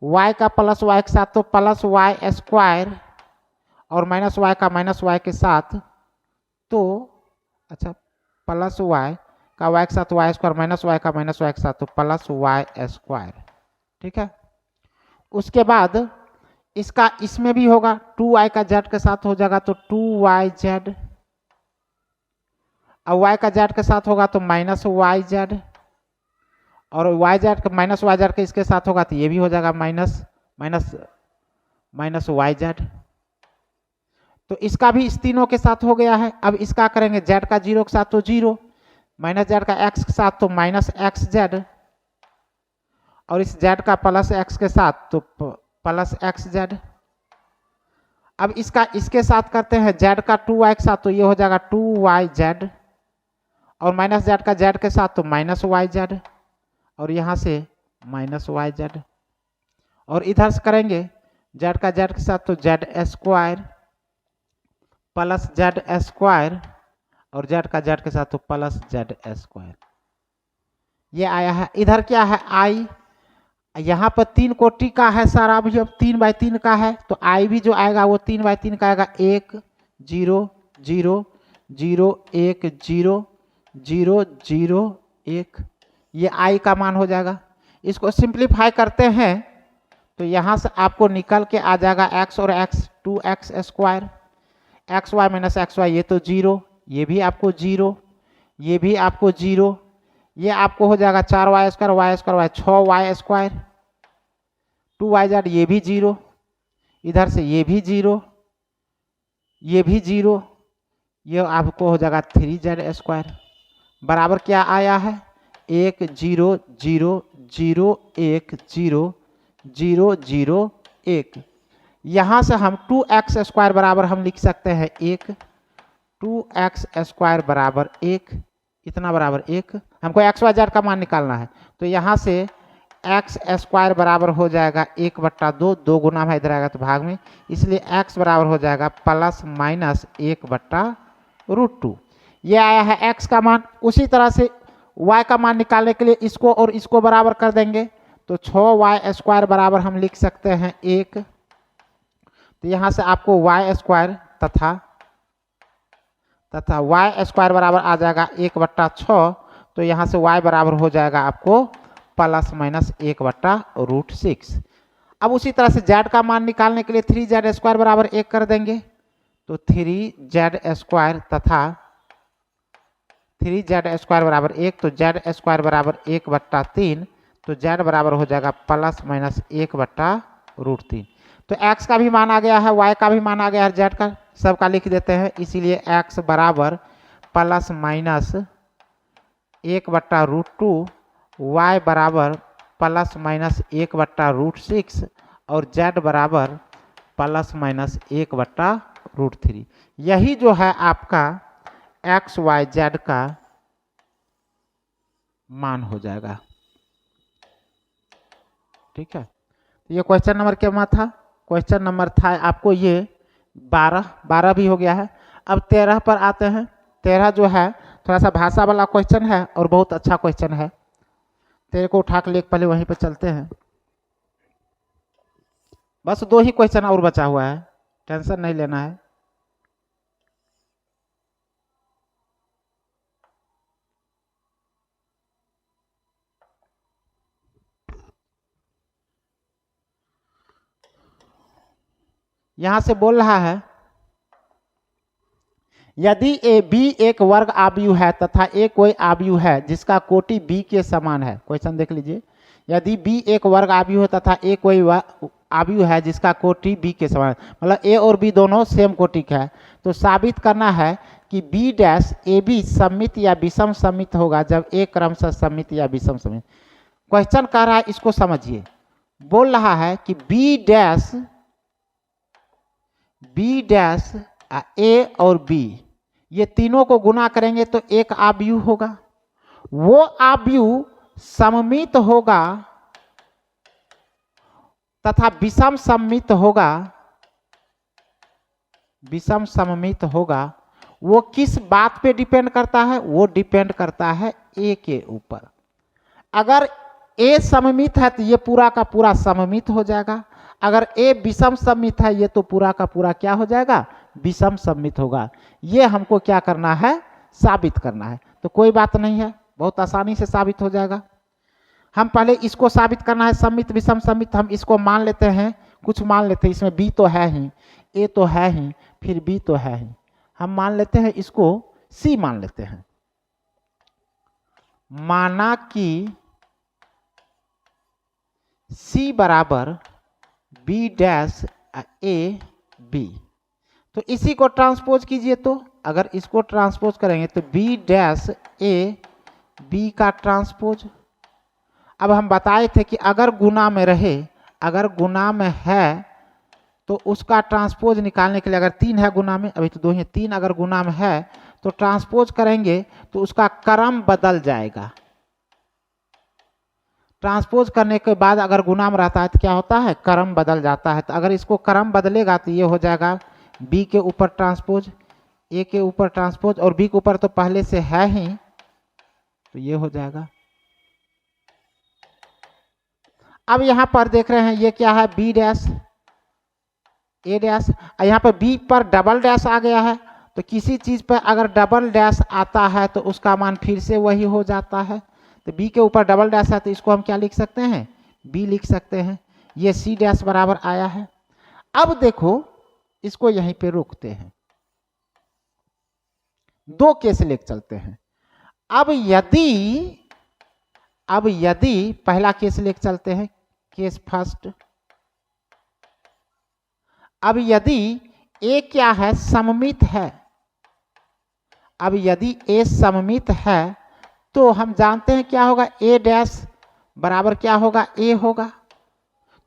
y का प्लस y के साथ तो प्लस y स्क्वायर, और माइनस y का माइनस y के साथ तो अच्छा प्लस y का y के साथ y स्क्वायर, माइनस y का माइनस y के साथ तो प्लस y स्क्वायर। ठीक है। उसके बाद इसका इसमें भी होगा, 2y का z के साथ हो जाएगा तो 2yz, अब y का z के साथ होगा तो माइनस वाई जेड, और वाई जेड का माइनस वाई जेड के इसके साथ होगा तो ये भी हो जाएगा minus minus minus Y Z. तो इसका भी इस तीनों के साथ हो गया है। अब इसका करेंगे z का 0 के साथ तो 0, माइनस जेड का x के साथ तो माइनस एक्स जेड, और इस z का प्लस x के साथ तो प्लस एक्स जेड। अब इसका इसके साथ करते हैं z का 2y के साथ तो ये हो जाएगा 2yz, और माइनस जेड का जेड के साथ तो माइनस वाई जेड, और यहाँ से माइनस वाई जेड, और इधर से करेंगे जेड का जेड के साथ तो Z square plus Z square, और जेड का जेड के साथ तो प्लस जेड स्क्वायर। ये आया है। इधर क्या है, आई, यहाँ पर 3 कोटि का है सारा, भी अब 3/3 का है तो आई भी जो आएगा वो 3/3 का आएगा, 1 0 0 0 1 0 0 0 1, ये आई का मान हो जाएगा। इसको सिंप्लीफाई करते हैं तो यहाँ से आपको निकल के आ जाएगा x और x 2x square, X Y minus X Y, ये तो 0, ये भी आपको 0, ये भी आपको 0, ये आपको हो जाएगा 4y square Y square Y 6y square, 2yz, ये भी 0, इधर से ये भी 0, ये भी 0, ये आपको हो जाएगा 3z स्क्वायर बराबर क्या आया है, 1 0 0 0 1 0 0 0 1। यहाँ से हम 2x स्क्वायर बराबर हम लिख सकते हैं 1, 2x स्क्वायर बराबर 1, इतना बराबर 1। हमको एक्स वाई जेड का मान निकालना है तो यहाँ से x स्क्वायर बराबर हो जाएगा 1/2, 2 गुना में इधर आएगा तो भाग में, इसलिए x बराबर हो जाएगा प्लस माइनस 1/√2। ये आया है x का मान। उसी तरह से y का मान निकालने के लिए इसको और इसको बराबर कर देंगे तो 6y स्क्वायर बराबर हम लिख सकते हैं 1, तो यहाँ से आपको y स्क्वायर तथा y स्क्वायर बराबर आ जाएगा 1/6, तो यहाँ से y बराबर हो जाएगा आपको प्लस माइनस 1/√6। अब उसी तरह से z का मान निकालने के लिए 3z स्क्वायर बराबर 1 कर देंगे तो 3z स्क्वायर तथा 3z स्क्वायर बराबर 1, तो z स्क्वायर बराबर 1/3, तो z बराबर हो जाएगा प्लस माइनस 1/√3। तो x का भी मान आ गया है, y का भी मान आ गया है, z का सबका लिख देते हैं, इसीलिए x बराबर प्लस माइनस 1/√2, y बराबर ±1/√6 और z बराबर ±1/√3। यही जो है आपका x y z का मान हो जाएगा। ठीक है, ये क्वेश्चन नंबर क्या था? क्वेश्चन नंबर था आपको ये 12 भी हो गया है। अब 13 पर आते हैं। 13 जो है थोड़ा सा भाषा वाला क्वेश्चन है और बहुत अच्छा क्वेश्चन है। 13 को उठा के पहले वहीं पर चलते हैं। बस 2 ही क्वेश्चन और बचा हुआ है, टेंशन नहीं लेना है। यहां से बोल रहा है यदि ए बी एक वर्ग आव्यूह है तथा ए कोई आव्यूह है जिसका कोटि बी के समान है। क्वेश्चन देख लीजिए, यदि बी एक वर्ग आव्यूह है तथा ए कोई आव्यूह है जिसका कोटि बी के समान है, मतलब ए और बी दोनों सेम कोटि का है, तो साबित करना है कि बी डैश ए बी सममित या विषम सममित होगा जब ए क्रमशः सममित या विषम सममित। क्वेश्चन कह रहा है, इसको समझिए। बोल रहा है कि बी डैश ए और बी ये तीनों को गुना करेंगे तो एक आव्यूह होगा। वो आव्यूह सममित होगा तथा विषम सममित होगा। विषम सममित होगा वो किस बात पे डिपेंड करता है? वो डिपेंड करता है ए के ऊपर। अगर ए सममित है तो ये पूरा का पूरा सममित हो जाएगा। अगर ए विषम सममित है ये तो पूरा का पूरा क्या हो जाएगा? विषम सममित होगा। ये हमको क्या करना है? साबित करना है। तो कोई बात नहीं है, बहुत आसानी से साबित हो जाएगा। हम पहले इसको साबित करना है, सममित विषम सममित। हम इसको मान लेते हैं, कुछ मान लेते हैं। इसमें बी तो है ही, ए तो है ही, फिर बी तो है ही। हम मान लेते हैं इसको सी मान लेते हैं। माना कि सी बराबर बी डैश ए बी, तो इसी को ट्रांसपोज कीजिए। तो अगर इसको ट्रांसपोज करेंगे तो बी डैश ए बी का ट्रांसपोज। अब हम बताए थे कि अगर गुना में रहे, अगर गुना में है तो उसका ट्रांसपोज निकालने के लिए, अगर 3 है गुना में, अभी तो 2 ही, 3 अगर गुना में है तो ट्रांसपोज करेंगे तो उसका क्रम बदल जाएगा। ट्रांसपोज करने के बाद अगर गुना में रहता है तो क्या होता है? क्रम बदल जाता है। तो अगर इसको क्रम बदलेगा तो ये हो जाएगा बी के ऊपर ट्रांसपोज, ए के ऊपर ट्रांसपोज, और बी के ऊपर तो पहले से है ही, तो ये हो जाएगा। अब यहां पर देख रहे हैं ये क्या है? बी डैश ए डैश। यहाँ पर बी पर डबल डैश आ गया है, तो किसी चीज पर अगर डबल डैश आता है तो उसका मान फिर से वही हो जाता है। तो बी के ऊपर डबल डैश है तो इसको हम क्या लिख सकते हैं? बी लिख सकते हैं। ये सी डैश बराबर आया है। अब देखो, इसको यहीं पे रोकते हैं, 2 केस लेके चलते हैं। अब यदि पहला केस लेके चलते हैं, केस फर्स्ट। अब यदि ए क्या है? सममित है। अब यदि ए सममित है तो हम जानते हैं क्या होगा? ए डैश बराबर क्या होगा? ए होगा।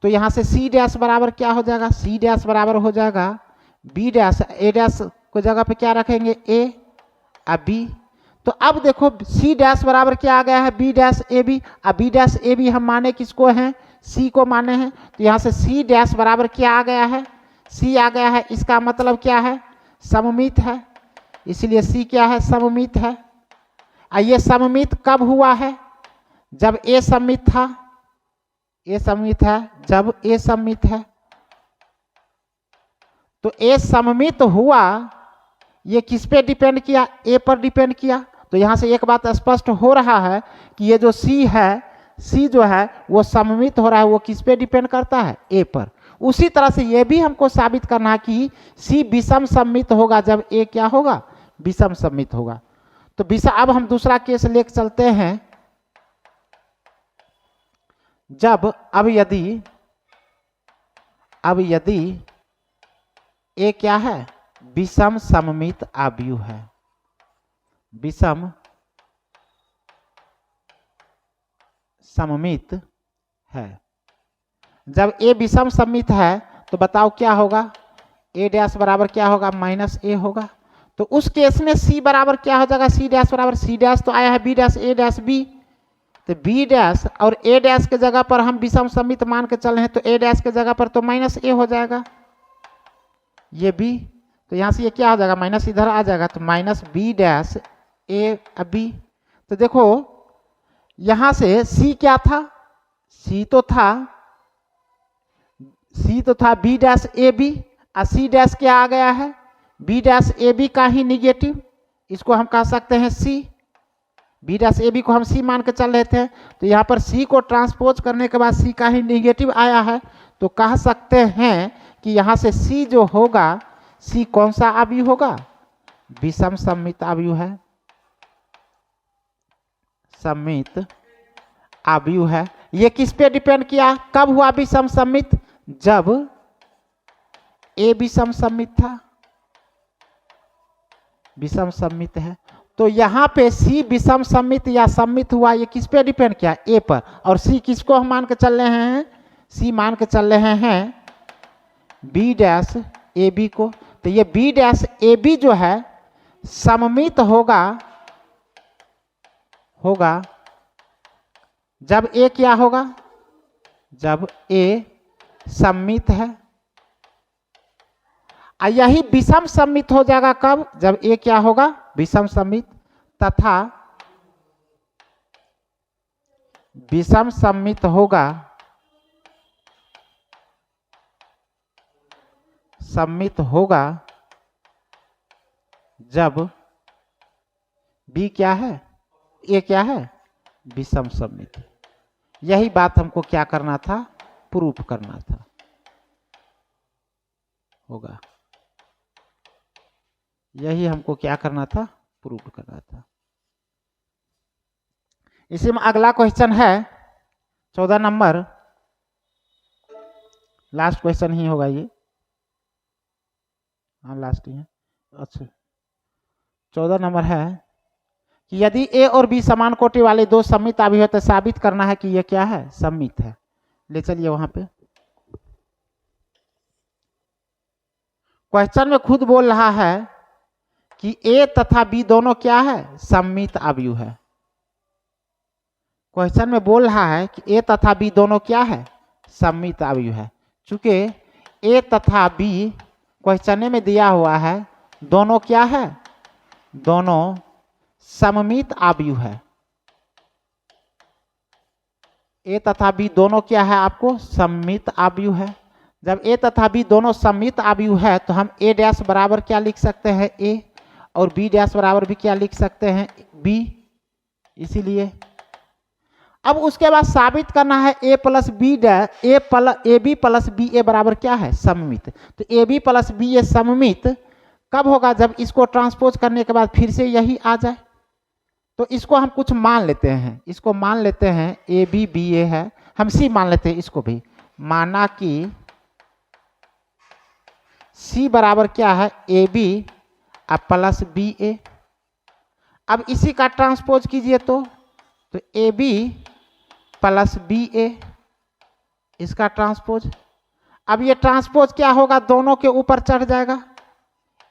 तो यहां से सी डैश बराबर क्या हो जाएगा? सी डैश बराबर हो जाएगा बी डैश। ए डैश को जगह पे क्या रखेंगे? ए और बी। तो अब देखो सी डैश बराबर क्या आ गया है? B dash A B. अब बी डैश ए बी हम माने किसको हैं? सी को माने हैं। तो यहां से सी डैश बराबर क्या आ गया है? सी आ गया है। इसका मतलब क्या है? सममित है। इसलिए सी क्या है? सममित है। ये सममित कब हुआ है? जब ए सममित था। ए सममित है जब ए सममित है। तो ए सममित हुआ, ये किस पे डिपेंड किया? ए पर डिपेंड किया। तो यहां से एक बात स्पष्ट हो रहा है कि ये जो सी है, सी जो है वो सममित हो रहा है, वो किस पे डिपेंड करता है? ए पर। उसी तरह से ये भी हमको साबित करना है कि सी विषम सममित होगा जब ए क्या होगा? विषम सममित होगा। तो अब हम दूसरा केस लेके चलते हैं। जब अब यदि ए क्या है? विषम सममित आव्यूह है। विषम सममित है। जब ए विषम सममित है तो बताओ क्या होगा, ए डैश बराबर क्या होगा, माइनस ए होगा। तो उस केस में सी बराबर क्या हो जाएगा, सी डैश बराबर, सी डैश तो आया है बी डैश ए डैश बी, तो बी डैश और ए डैश के जगह पर हम विषम सममित मान के चल रहे हैं, तो ए डैश के जगह पर तो माइनस ए हो जाएगा, ये बी, तो यहाँ से ये क्या हो जाएगा, माइनस इधर आ जाएगा, तो minus B dash A B. तो देखो यहाँ से सी क्या था, सी तो था बी डैश ए बी, और सी डैश क्या आ गया है, बी डैश ए बी का ही निगेटिव, इसको हम कह सकते हैं सी, बी डैश ए बी को हम सी मान के चल रहे थे, तो यहाँ पर सी को ट्रांसपोज करने के बाद सी का ही निगेटिव आया है, तो कह सकते हैं कि यहाँ से सी जो होगा, सी कौन सा अवयव होगा, विषम सममित अवयव है, सममित अवयव है। ये किस पे डिपेंड किया, कब हुआ विषम सममित, जब ए विषम सममित था, विषम सममित है, तो यहाँ पे सी विषम सममित या सममित हुआ, ये किस पे डिपेंड किया, ए पर, और सी किसको हम मान के चल रहे हैं, सी मान के चल रहे हैं बी डैश ए बी को। तो ये बी डैश ए बी जो है सममित होगा जब ए क्या होगा, जब ए सममित है, और यही विषम सममित हो जाएगा कब, जब ए क्या होगा, विषम सममित, तथा विषम सममित होगा, सममित होगा जब बी क्या है, ए क्या है, विषम सममित। यही बात हमको क्या करना था, प्रूफ करना था, होगा, यही हमको क्या करना था, प्रूफ करना था। इसी में अगला क्वेश्चन है 14 नंबर, लास्ट क्वेश्चन ही होगा ये, हाँ लास्ट ही है। अच्छा 14 नंबर है कि यदि ए और बी समान कोटि वाले दो सममित अवयव है तो साबित करना है कि ये क्या है, सममित है। ले चलिए वहां पे, क्वेश्चन में खुद बोल रहा है कि ए तथा बी दोनों क्या है, सममित अवयव है। क्वेश्चन में बोल रहा है कि ए तथा बी दोनों क्या है, सममित अवयव है। चूंकि ए तथा बी क्वेश्चन में दिया हुआ है, दोनों क्या है, दोनों सममित अवयव है। ए तथा बी दोनों क्या है, आपको सममित अवयव है। जब ए तथा बी दोनों सममित अवयव है तो हम ए डैश बराबर क्या लिख सकते हैं, ए, और बी डैश बराबर भी क्या लिख सकते हैं, बी। इसीलिए अब उसके बाद साबित करना है A plus B dash, A B plus B A बराबर क्या है, सममित। तो A B plus B A सममित कब होगा, जब इसको ट्रांसपोज करने के बाद फिर से यही आ जाए। तो इसको हम कुछ मान लेते हैं, इसको मान लेते हैं ए बी बी ए है, हम सी मान लेते हैं इसको भी, माना कि सी बराबर क्या है, ए बी प्लस बी ए। अब इसी का ट्रांसपोज कीजिए तो ए बी प्लस बी ए, इसका ट्रांसपोज। अब ये ट्रांसपोज क्या होगा, दोनों के ऊपर चढ़ जाएगा,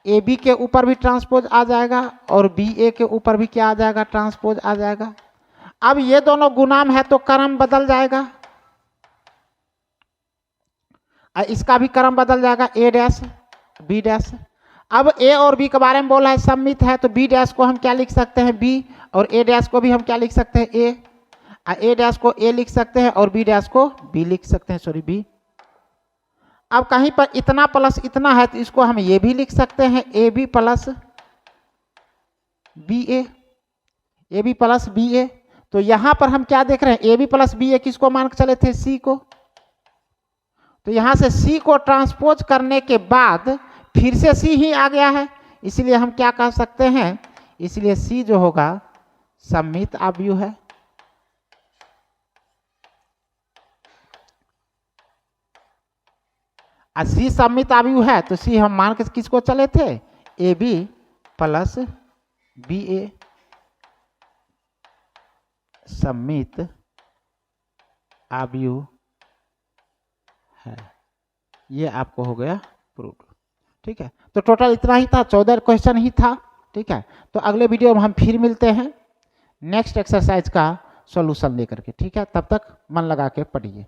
ए बी के ऊपर भी ट्रांसपोज आ जाएगा और बी ए के ऊपर भी क्या आ जाएगा, ट्रांसपोज आ जाएगा। अब ये दोनों गुणाम है तो क्रम बदल जाएगा, इसका भी क्रम बदल जाएगा, ए डैश बी डैश। अब ए और बी के बारे में बोला है सममित है, तो बी डैश को हम क्या लिख सकते हैं, बी, और ए डैश को भी हम क्या लिख सकते हैं, ए डैश को ए लिख सकते हैं और बी डैश को बी लिख सकते हैं, सॉरी बी। अब कहीं पर इतना प्लस इतना है तो इसको हम ये भी लिख सकते हैं, A B plus B A B plus B A. तो यहां पर हम क्या देख रहे हैं, A B plus B A किसको मान के चले थे, सी को। तो यहां से सी को ट्रांसपोज करने के बाद फिर से सी ही आ गया है, इसलिए हम क्या कह सकते हैं, इसलिए सी जो होगा सममित अवयव है। सी सममित अवयव है तो सी हम मान के किसको चले थे, ए बी प्लस बी ए सममित आबयू है, ये आपको हो गया प्रूव्ड। ठीक है, तो टोटल इतना ही था, 14 क्वेश्चन ही था। ठीक है, तो अगले वीडियो में हम फिर मिलते हैं नेक्स्ट एक्सरसाइज का सॉल्यूशन लेकर के। ठीक है, तब तक मन लगा के पढ़िए।